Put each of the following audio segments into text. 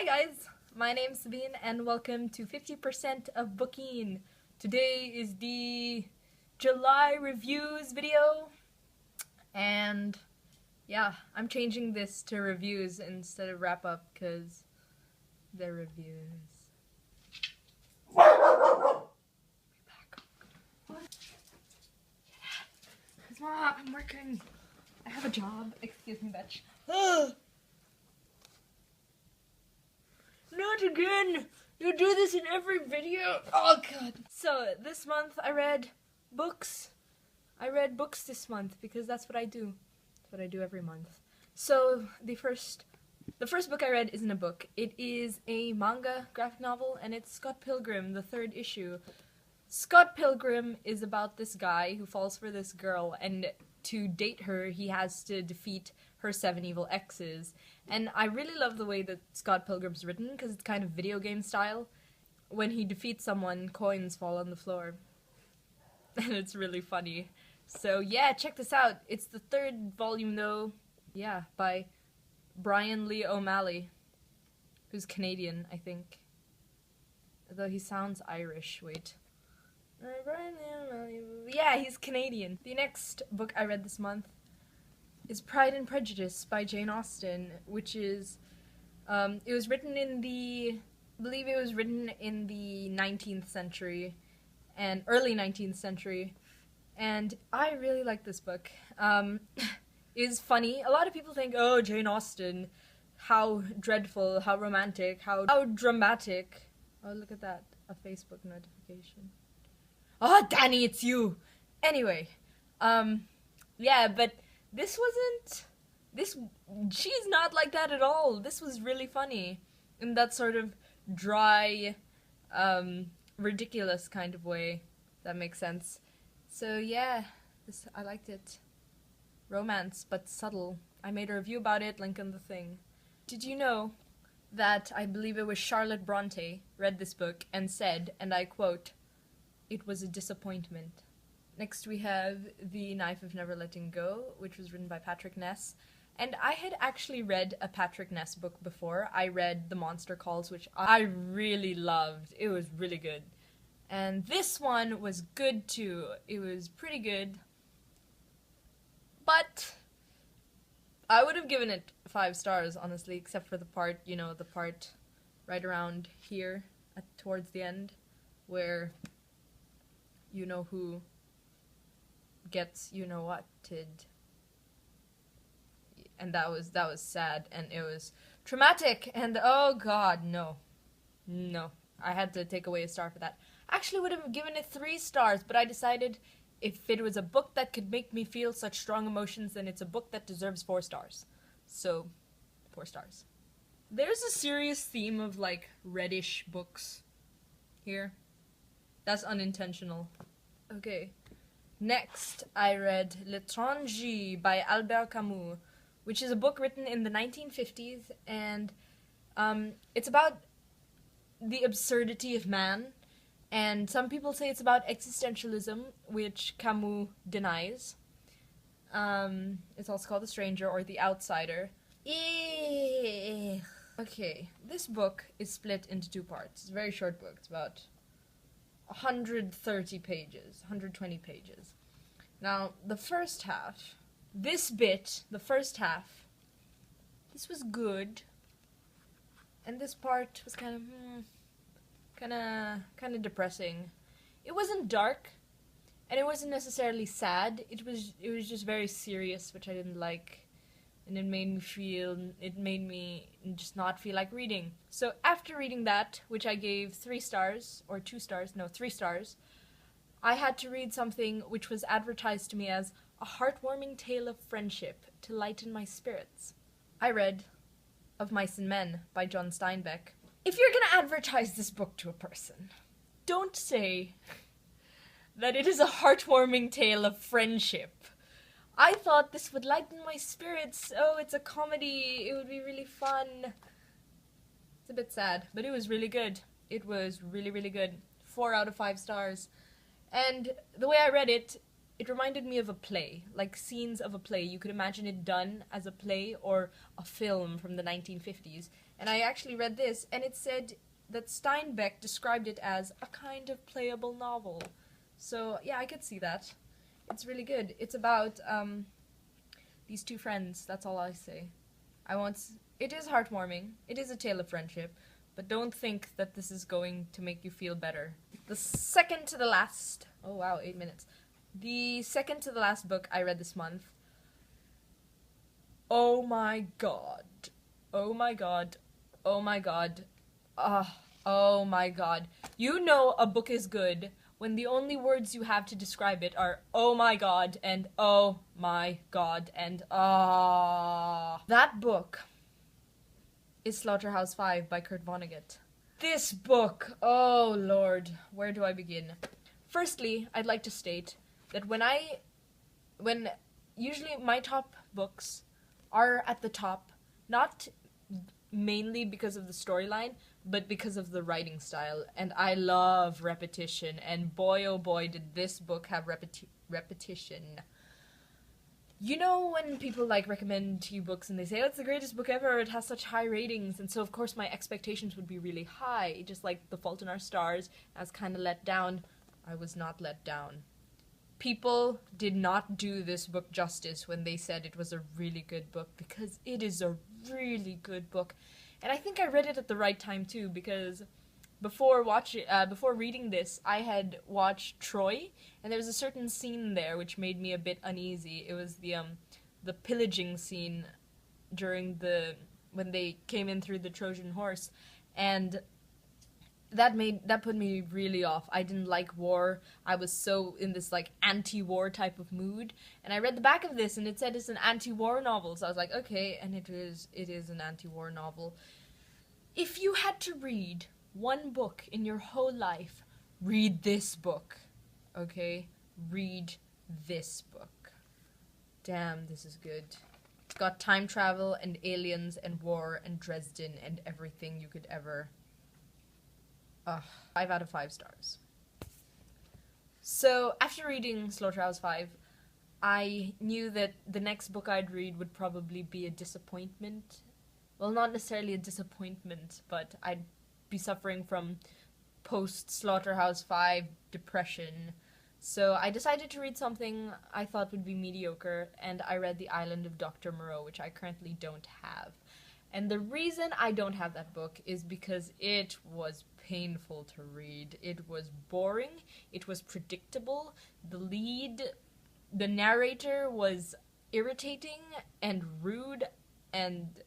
guys, my name's Sabine and welcome to 50% of Booking. Today is the July reviews video and yeah, I'm changing this to reviews instead of wrap up because they're reviews. Be back. Come on, I'm working. I have a job. Excuse me, bitch. Not again! You do this in every video! Oh god! So, this month I read books. I read books this month because that's what I do. That's what I do every month. So, the first book I read isn't a book. It is a manga graphic novel and it's Scott Pilgrim, the 3rd issue. Scott Pilgrim is about this guy who falls for this girl, and to date her he has to defeat her 7 evil exes. And I really love the way that Scott Pilgrim's written because it's kind of video game style. When he defeats someone, coins fall on the floor. And it's really funny. So yeah, check this out. It's the 3rd volume though. Yeah, by Brian Lee O'Malley, who's Canadian, I think. Though he sounds Irish. Wait. Brian Lee O'Malley. Yeah, he's Canadian. The next book I read this month is Pride and Prejudice by Jane Austen, which is, it was written in the, I believe it was written in the 19th century, and early 19th century, and I really like this book. It is funny. A lot of people think, oh, Jane Austen, how dreadful, how romantic, how dramatic. Oh, look at that, a Facebook notification. Oh, Danny, it's you! Anyway, yeah, but she's not like that at all. This was really funny in that sort of dry, ridiculous kind of way. That makes sense. So yeah, I liked it. Romance, but subtle. I made a review about it, link in the thing. Did you know that I believe it was Charlotte Bronte read this book and said, and I quote, "It was a disappointment." Next we have The Knife of Never Letting Go, which was written by Patrick Ness. And I had actually read a Patrick Ness book before. I read The Monster Calls, which I really loved. It was really good. And this one was good too. It was pretty good. But I would have given it 5 stars, honestly, except for the part, you know, the part right around here, towards the end, where you know who gets you know whated, and that was sad, and it was traumatic, and oh god, no, I had to take away a star for that. Actually would have given it 3 stars, but I decided if it was a book that could make me feel such strong emotions, then it's a book that deserves 4 stars. So 4 stars. There's a serious theme of like reddish books here. That's unintentional. Okay. Next, I read L'étranger by Albert Camus, which is a book written in the 1950s, and it's about the absurdity of man, and some people say it's about existentialism, which Camus denies. It's also called The Stranger or The Outsider. Okay, this book is split into 2 parts. It's a very short book. It's about 130 pages, 120 pages. Now, the first half, the first half, this was good, and this part was kind of depressing. It wasn't dark, and it wasn't necessarily sad. It was just very serious, which I didn't like. And it made me just not feel like reading. So after reading that, which I gave 3 stars, or 2 stars, no, 3 stars, I had to read something which was advertised to me as a heartwarming tale of friendship to lighten my spirits. I read Of Mice and Men by John Steinbeck. If you're gonna advertise this book to a person, don't say that it is a heartwarming tale of friendship. I thought this would lighten my spirits. Oh, it's a comedy. It would be really fun. It's a bit sad, but it was really good. It was really, really good. 4 out of 5 stars. And the way I read it, it reminded me of a play, like scenes of a play. You could imagine it done as a play or a film from the 1950s. And I actually read this, and it said that Steinbeck described it as a kind of playable novel. So, yeah, I could see that. It's really good. It's about, these two friends, that's all I say. It is heartwarming. It is a tale of friendship. But don't think that this is going to make you feel better. The second to the last... Oh, wow, 8 minutes. The second to the last book I read this month. Oh my god. Oh my god. Oh my god. Oh my god. You know a book is good when the only words you have to describe it are oh my god and oh my god and ah. That book is Slaughterhouse-Five by Kurt Vonnegut. This book, oh lord, where do I begin? Firstly, I'd like to state that when usually my top books are at the top, not mainly because of the storyline, but because of the writing style, and I love repetition, and boy oh boy did this book have repetition. You know when people like recommend to you books and they say, oh, it's the greatest book ever, it has such high ratings, and so of course my expectations would be really high, just like The Fault in Our Stars. I was kind of let down. I was not let down. People did not do this book justice when they said it was a really good book, because it is a really good book. And I think I read it at the right time too, because before reading this, I had watched Troy, and there was a certain scene there which made me a bit uneasy. It was the pillaging scene during when they came in through the Trojan horse, and that put me really off. I didn't like war. I was so in this like anti-war type of mood, and I read the back of this and it said it's an anti-war novel, so I was like, okay, and it is an anti-war novel. If you had to read one book in your whole life, read this book. Okay? Read this book. Damn, this is good. It's got time travel and aliens and war and Dresden and everything you could ever... 5 out of 5 stars. So, after reading Slaughterhouse-Five, I knew that the next book I'd read would probably be a disappointment. Well, not necessarily a disappointment, but I'd be suffering from post-Slaughterhouse-Five depression. So I decided to read something I thought would be mediocre, and I read The Island of Dr. Moreau, which I currently don't have. And the reason I don't have that book is because it was painful to read. It was boring. It was predictable. The narrator was irritating and rude, and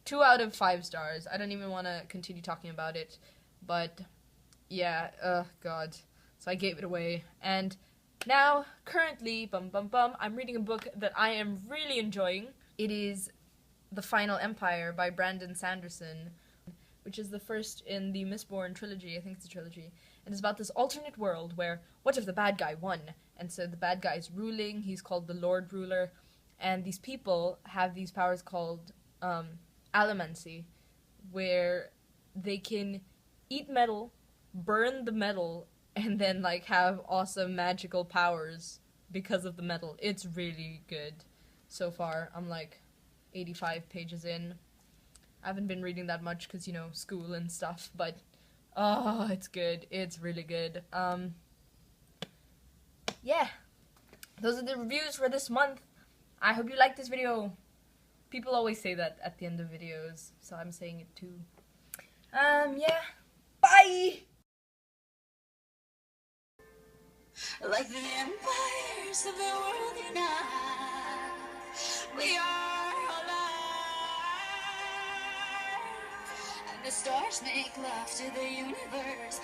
2 out of 5 stars. I don't even want to continue talking about it, but yeah, god. So I gave it away, and now, currently, I'm reading a book that I am really enjoying. It is The Final Empire by Brandon Sanderson, which is the first in the Mistborn trilogy. I think it's a trilogy. And it's about this alternate world where, what if the bad guy won? And so the bad guy is ruling, he's called the Lord Ruler, and these people have these powers called allomancy, where they can eat metal, burn the metal, and then like have awesome magical powers because of the metal. It's really good so far. I'm like 85 pages in. I haven't been reading that much because, you know, school and stuff, but oh, it's good. It's really good. Yeah. Those are the reviews for this month. I hope you liked this video. People always say that at the end of videos, so I'm saying it too. Yeah. Bye! Like the empires of the world unite, we are alive, and the stars make love to the universe.